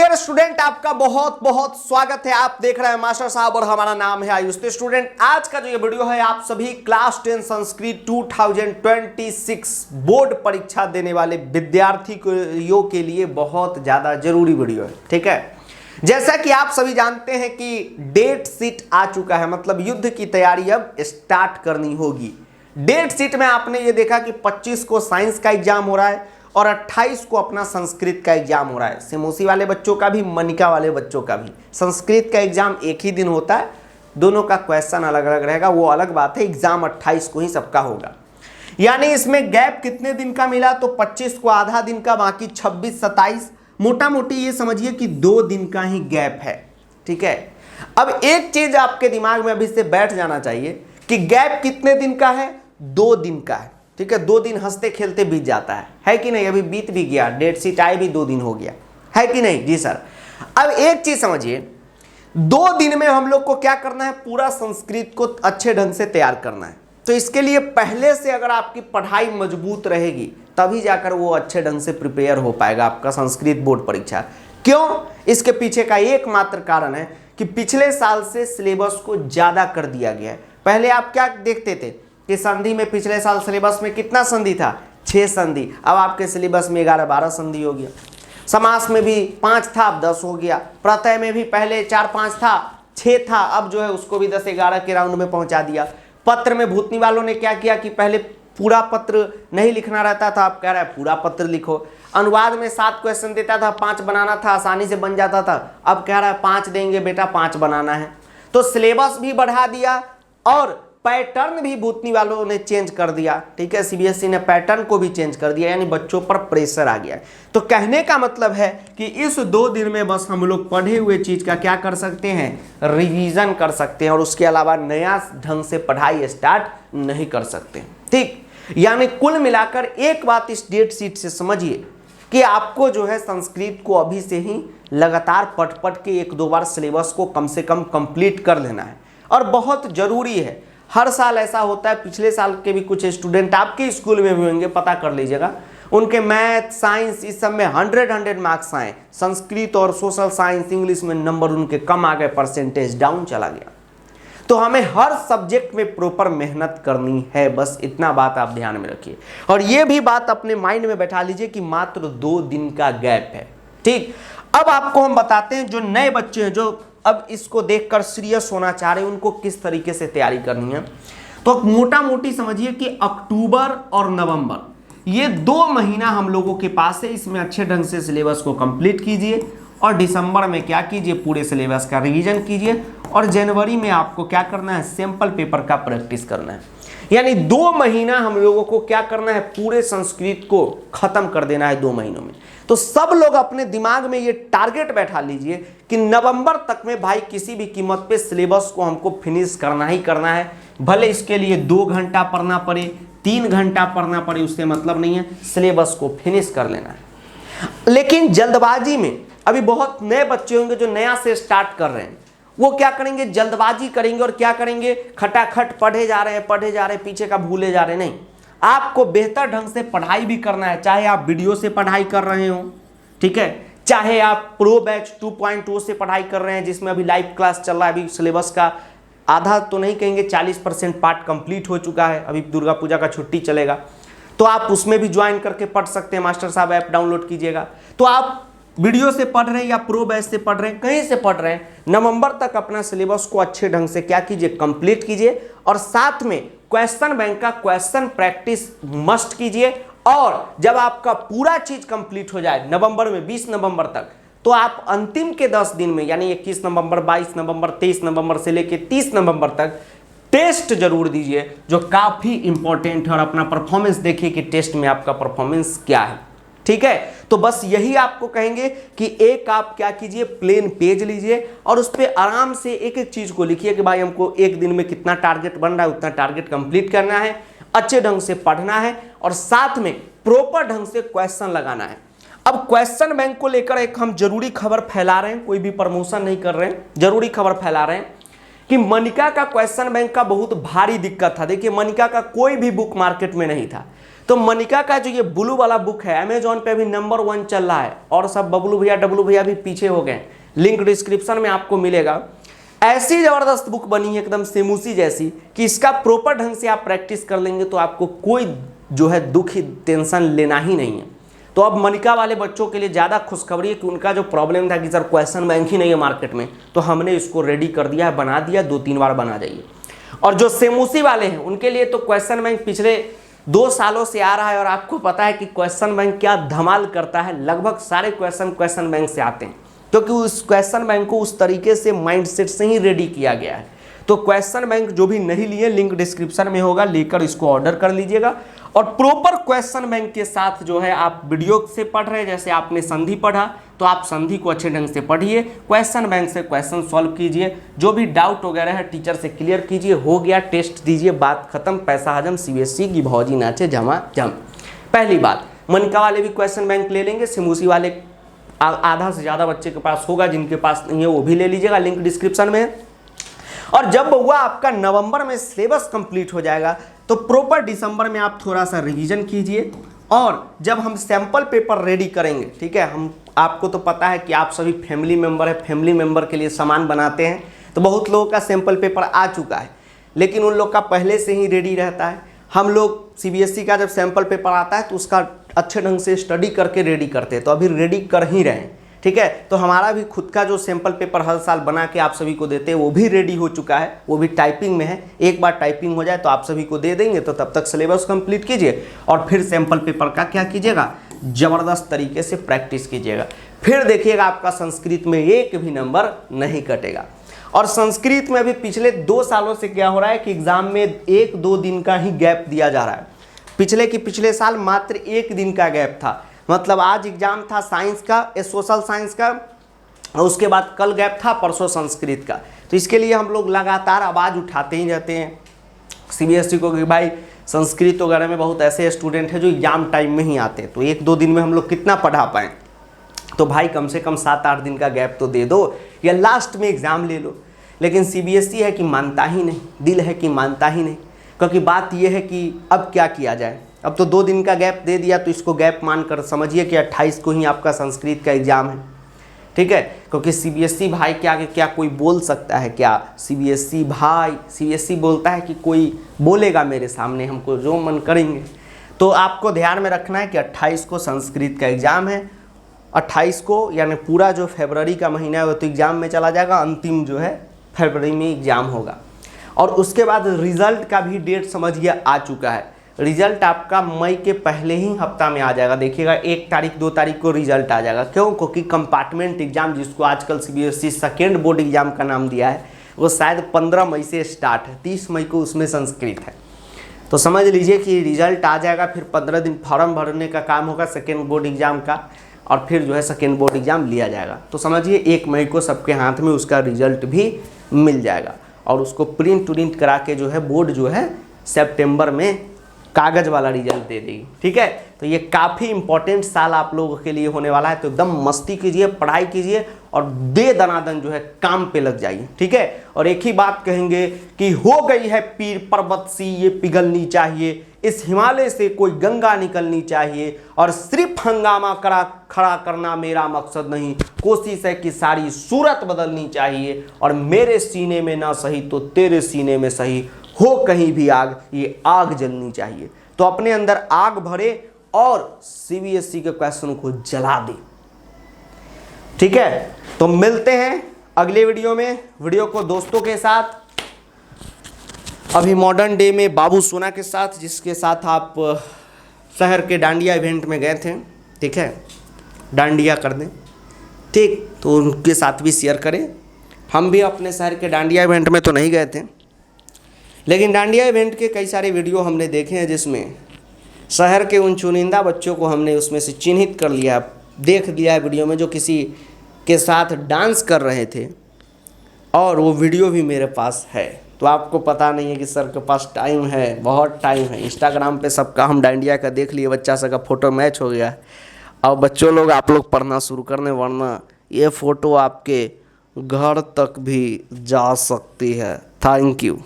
Dear student, आपका बहुत बहुत स्वागत है। आप देख रहे हैं मास्टर साहब और हमारा नाम है आयुष। तो स्टूडेंट, आज का जो ये वीडियो है आप सभी क्लास 10 संस्कृत 2026 बोर्ड परीक्षा देने वाले विद्यार्थियों के लिए बहुत ज्यादा जरूरी वीडियो है। ठीक है, जैसा कि आप सभी जानते हैं कि डेट शीट आ चुका है, मतलब युद्ध की तैयारी अब स्टार्ट करनी होगी। डेट शीट में आपने ये देखा कि 25 को साइंस का एग्जाम हो रहा है और 28 को अपना संस्कृत का एग्जाम हो रहा है। सिमोसी वाले बच्चों का भी, मनिका वाले बच्चों का भी। संस्कृत का एग्जाम एक ही दिन होता है, दोनों का क्वेश्चन अलग अलग रहेगा, वो अलग बात है। एग्जाम 28 को ही सबका होगा, यानी इसमें गैप कितने दिन का मिला? तो 25 को आधा दिन का, बाकी 26 27, मोटा मोटी ये समझिए कि 2 दिन का ही गैप है। ठीक है, अब एक चीज आपके दिमाग में अभी से बैठ जाना चाहिए कि गैप कितने दिन का है? 2 दिन का है। ठीक है, 2 दिन हंसते खेलते बीत जाता है कि नहीं? अभी बीत भी गया, डेट शीट आए भी 2 दिन हो गया, है कि नहीं? जी सर। अब एक चीज समझिए, 2 दिन में हम लोग को क्या करना है? पूरा संस्कृत को अच्छे ढंग से तैयार करना है। तो इसके लिए पहले से अगर आपकी पढ़ाई मजबूत रहेगी तभी जाकर वो अच्छे ढंग से प्रिपेयर हो पाएगा आपका संस्कृत बोर्ड परीक्षा। क्यों? इसके पीछे का एकमात्र कारण है कि पिछले साल से सिलेबस को ज्यादा कर दिया गया है। पहले आप क्या देखते थे कि संधि में पिछले साल सिलेबस में कितना संधि था? 6 संधि। अब आपके सिलेबस में 11-12 संधि हो गया। समास में भी 5 था, अब 10 हो गया। प्रत्यय में भी पहले 4-5 था, 6 था, अब जो है उसको भी 10-11 के राउंड में पहुंचा दिया। पत्र में भूतनी वालों ने क्या किया कि पहले पूरा पत्र नहीं लिखना रहता था, अब कह रहा है पूरा पत्र लिखो। अनुवाद में 7 क्वेश्चन देता था, 5 बनाना था, आसानी से बन जाता था, अब कह रहा है 5 देंगे बेटा, 5 बनाना है। तो सिलेबस भी बढ़ा दिया और पैटर्न भी भूतनी वालों ने चेंज कर दिया। ठीक है, सीबीएसई ने पैटर्न को भी चेंज कर दिया, यानी बच्चों पर प्रेशर आ गया। तो कहने का मतलब है कि इस 2 दिन में बस हम लोग पढ़े हुए चीज का क्या कर सकते हैं? रिवीजन कर सकते हैं, और उसके अलावा नया ढंग से पढ़ाई स्टार्ट नहीं कर सकते। ठीक, यानी कुल मिलाकर एक बात इस डेट शीट से समझिए कि आपको जो है संस्कृत को अभी से ही लगातार पढ़ पढ़ के 1-2 बार सिलेबस को कम से कम कंप्लीट कर लेना है, और बहुत जरूरी है। हर साल ऐसा होता है, पिछले साल के भी कुछ स्टूडेंट आपके स्कूल में भी होंगे, पता कर लीजिएगा, उनके मैथ साइंस इस सब में 100 मार्क्स आए, संस्कृत और सोशल साइंस इंग्लिश में नंबर उनके कम आ गए, परसेंटेज डाउन चला गया। तो हमें हर सब्जेक्ट में प्रॉपर मेहनत करनी है, बस इतना बात आप ध्यान में रखिए। और ये भी बात अपने माइंड में बैठा लीजिए कि मात्र 2 दिन का गैप है। ठीक, अब आपको हम बताते हैं जो नए बच्चे हैं, जो अब इसको देखकर सीरियस होना चाह रहे हैं, उनको किस तरीके से तैयारी करनी है। तो मोटा मोटी समझिए कि अक्टूबर और नवंबर ये 2 महीना हम लोगों के पास है, इसमें अच्छे ढंग से सिलेबस को कंप्लीट कीजिए, और दिसंबर में क्या कीजिए? पूरे सिलेबस का रिवीजन कीजिए, और जनवरी में आपको क्या करना है? सैंपल पेपर का प्रैक्टिस करना है। यानी 2 महीना हम लोगों को क्या करना है? पूरे संस्कृत को खत्म कर देना है 2 महीनों में। तो सब लोग अपने दिमाग में ये टारगेट बैठा लीजिए कि नवंबर तक में भाई किसी भी कीमत पे सिलेबस को हमको फिनिश करना ही करना है। भले इसके लिए 2 घंटा पढ़ना पड़े, 3 घंटा पढ़ना पड़े, उससे मतलब नहीं है, सिलेबस को फिनिश कर लेना है। लेकिन जल्दबाजी में अभी बहुत नए बच्चे होंगे जो नया से स्टार्ट कर रहे हैं, वो क्या करेंगे? जल्दबाजी करेंगे और क्या करेंगे? खटाखट पढ़े जा रहे हैं, पीछे का भूले जा रहे हैं। नहीं, आपको बेहतर ढंग से पढ़ाई भी करना है, चाहे आप वीडियो से पढ़ाई कर रहे हो, ठीक है, चाहे आप प्रो बैच 2.0 से पढ़ाई कर रहे हैं, जिसमें अभी लाइव क्लास चल रहा है। अभी सिलेबस का आधा तो नहीं कहेंगे, 40% पार्ट कंप्लीट हो चुका है, अभी दुर्गा पूजा का छुट्टी चलेगा, तो आप उसमें भी ज्वाइन करके पढ़ सकते हैं। मास्टर साहब ऐप डाउनलोड कीजिएगा। तो आप वीडियो से पढ़ रहे हैं या प्रो बैच से पढ़ रहे हैं, कहीं से पढ़ रहे हैं, नवंबर तक अपना सिलेबस को अच्छे ढंग से क्या कीजिए? कंप्लीट कीजिए, और साथ में क्वेश्चन बैंक का क्वेश्चन प्रैक्टिस मस्ट कीजिए। और जब आपका पूरा चीज कंप्लीट हो जाए नवंबर में, 20 नवंबर तक, तो आप अंतिम के 10 दिन में, यानी 21 नवंबर, 22 नवंबर, 23 नवंबर से लेकर 30 नवंबर तक टेस्ट जरूर दीजिए, जो काफी इंपॉर्टेंट है, और अपना परफॉर्मेंस देखिए कि टेस्ट में आपका परफॉर्मेंस क्या है। ठीक है, तो बस यही आपको कहेंगे कि एक आप क्या कीजिए? प्लेन पेज लीजिए, और उस पर आराम से एक एक चीज को लिखिए कि भाई हमको एक दिन में कितना टारगेट बन रहा है, उतना टारगेट कंप्लीट करना है, अच्छे ढंग से पढ़ना है, और साथ में प्रॉपर ढंग से क्वेश्चन लगाना है। अब क्वेश्चन बैंक को लेकर एक हम जरूरी खबर फैला रहे हैं, कोई भी प्रमोशन नहीं कर रहे हैं, जरूरी खबर फैला रहे हैं कि मनिका का क्वेश्चन बैंक का बहुत भारी दिक्कत था। देखिए, मनिका का कोई भी बुक मार्केट में नहीं था, तो मनिका का जो ये ब्लू वाला बुक है अमेजॉन पे अभी नंबर 1 चल रहा है, और सब बबलू भैया डब्लू भैया भी पीछे हो गए। लिंक डिस्क्रिप्शन में आपको मिलेगा। ऐसी जबरदस्त बुक बनी है एकदम सेमूसी जैसी कि इसका प्रॉपर ढंग से आप प्रैक्टिस कर लेंगे तो आपको कोई जो है दुख ही टेंशन लेना ही नहीं है। तो अब मनिका वाले बच्चों के लिए ज़्यादा खुशखबरी है कि उनका जो प्रॉब्लम था कि सर क्वेश्चन बैंक ही नहीं है मार्केट में, तो हमने इसको रेडी कर दिया है, बना दिया, 2-3 बार बना जाइए। और जो सेमूसी वाले हैं उनके लिए तो क्वेश्चन बैंक पिछले 2 सालों से आ रहा है, और आपको पता है कि क्वेश्चन बैंक क्या धमाल करता है। लगभग सारे क्वेश्चन बैंक से आते हैं, क्योंकि उस क्वेश्चन बैंक को उस तरीके से माइंडसेट से ही रेडी किया गया है। तो क्वेश्चन बैंक जो भी नहीं लिए, लिंक डिस्क्रिप्शन में होगा, लेकर इसको ऑर्डर कर लीजिएगा। और प्रॉपर क्वेश्चन बैंक के साथ जो है आप वीडियो से पढ़ रहे हैं, जैसे आपने संधि पढ़ा तो आप संधि को अच्छे ढंग से पढ़िए, क्वेश्चन बैंक से क्वेश्चन सॉल्व कीजिए, जो भी डाउट वगैरह है टीचर से क्लियर कीजिए, हो गया टेस्ट दीजिए, बात खत्म, पैसा हजम, सीबीएसई की भौजी नाचे झमा झम। पहली बात, मनिका वाले भी क्वेश्चन बैंक ले लेंगे, सेमूसी वाले आधा से ज़्यादा बच्चे के पास होगा, जिनके पास नहीं है वो भी ले लीजिएगा, लिंक डिस्क्रिप्शन में। और जब हुआ आपका नवंबर में सिलेबस कंप्लीट हो जाएगा तो प्रॉपर दिसंबर में आप थोड़ा सा रिवीजन कीजिए। और जब हम सैम्पल पेपर रेडी करेंगे, ठीक है, हम आपको तो पता है कि आप सभी फैमिली मेम्बर है, फैमिली मेम्बर के लिए सामान बनाते हैं, तो बहुत लोगों का सैम्पल पेपर आ चुका है, लेकिन उन लोग का पहले से ही रेडी रहता है। हम लोग सीबीएसई का जब सैम्पल पेपर आता है तो उसका अच्छे ढंग से स्टडी करके रेडी करते हैं, तो अभी रेडी कर ही रहे हैं, ठीक है। तो हमारा भी खुद का जो सैम्पल पेपर हर साल बना के आप सभी को देते हैं वो भी रेडी हो चुका है, वो भी टाइपिंग में है। एक बार टाइपिंग हो जाए तो आप सभी को दे देंगे, तो तब तक सिलेबस कंप्लीट कीजिए और फिर सैम्पल पेपर का क्या कीजिएगा, ज़बरदस्त तरीके से प्रैक्टिस कीजिएगा। फिर देखिएगा आपका संस्कृत में एक भी नंबर नहीं कटेगा। और संस्कृत में अभी पिछले 2 सालों से क्या हो रहा है कि एग्जाम में 1-2 दिन का ही गैप दिया जा रहा है। पिछले साल मात्र 1 दिन का गैप था, मतलब आज एग्जाम था साइंस का, सोशल साइंस का, और उसके बाद कल गैप था, परसों संस्कृत का। तो इसके लिए हम लोग लगातार आवाज़ उठाते ही रहते हैं सीबीएसई को कि भाई संस्कृत वगैरह में बहुत ऐसे स्टूडेंट हैं जो एग्जाम टाइम में ही आते हैं, तो 1-2 दिन में हम लोग कितना पढ़ा पाएँ। तो भाई कम से कम 7-8 दिन का गैप तो दे दो, या लास्ट में एग्ज़ाम ले लो। लेकिन सीबीएसई है कि मानता ही नहीं, दिल है कि मानता ही नहीं। क्योंकि बात यह है कि अब क्या किया जाए, अब तो 2 दिन का गैप दे दिया, तो इसको गैप मानकर समझिए कि 28 को ही आपका संस्कृत का एग्ज़ाम है, ठीक है। क्योंकि सीबीएसई भाई के आगे क्या कोई बोल सकता है क्या? सीबीएसई भाई, सीबीएसई बोलता है कि कोई बोलेगा मेरे सामने, हमको जो मन करेंगे। तो आपको ध्यान में रखना है कि 28 को संस्कृत का एग्ज़ाम है। 28 को यानी पूरा जो फरवरी का महीना है वो तो एग्ज़ाम में चला जाएगा, अंतिम जो है फरवरी में एग्ज़ाम होगा। और उसके बाद रिज़ल्ट का भी डेट समझिए आ चुका है। रिज़ल्ट आपका मई के पहले ही हफ्ता में आ जाएगा, देखिएगा 1 तारीख 2 तारीख को रिज़ल्ट आ जाएगा। क्यों? क्योंकि कंपार्टमेंट एग्ज़ाम, जिसको आजकल सीबीएसई सेकेंड बोर्ड एग्ज़ाम का नाम दिया है, वो शायद 15 मई से स्टार्ट है, 30 मई को उसमें संस्कृत है। तो समझ लीजिए कि रिज़ल्ट आ जाएगा, फिर 15 दिन फॉर्म भरने का काम होगा सेकेंड बोर्ड एग्ज़ाम का, और फिर जो है सेकेंड बोर्ड एग्ज़ाम लिया जाएगा। तो समझिए 1 मई को सबके हाथ में उसका रिज़ल्ट भी मिल जाएगा, और उसको प्रिंट करा के जो है बोर्ड जो है सितंबर में कागज़ वाला रिजल्ट दे देगी, ठीक है। तो ये काफ़ी इंपॉर्टेंट साल आप लोगों के लिए होने वाला है। तो एकदम मस्ती कीजिए, पढ़ाई कीजिए और दे दनादन जो है काम पे लग जाइए, ठीक है। और एक ही बात कहेंगे कि हो गई है पीर पर्वत सी ये पिघलनी चाहिए, इस हिमालय से कोई गंगा निकलनी चाहिए, और सिर्फ हंगामा खड़ा करना मेरा मकसद नहीं, कोशिश है कि सारी सूरत बदलनी चाहिए, और मेरे सीने में ना सही तो तेरे सीने में सही, हो कहीं भी आग, ये आग जलनी चाहिए। तो अपने अंदर आग भरे और सीबीएसई के क्वेश्चन को जला दे, ठीक है। तो मिलते हैं अगले वीडियो में। वीडियो को दोस्तों के साथ, अभी मॉडर्न डे में बाबू सोना के साथ, जिसके साथ आप शहर के डांडिया इवेंट में गए थे, ठीक है, डांडिया कर दें, ठीक, तो उनके साथ भी शेयर करें। हम भी अपने शहर के डांडिया इवेंट में तो नहीं गए थे, लेकिन डांडिया इवेंट के कई सारे वीडियो हमने देखे हैं, जिसमें शहर के उन चुनिंदा बच्चों को हमने उसमें से चिन्हित कर लिया, देख लिया है वीडियो में, जो किसी के साथ डांस कर रहे थे, और वो वीडियो भी मेरे पास है। तो आपको पता नहीं है कि सर के पास टाइम है, बहुत टाइम है। इंस्टाग्राम पे सबका हम डांडिया का देख लिए, बच्चा सबका फ़ोटो मैच हो गया। अब बच्चों लोग आप लोग पढ़ना शुरू करने, वरना ये फ़ोटो आपके घर तक भी जा सकती है। Thank you.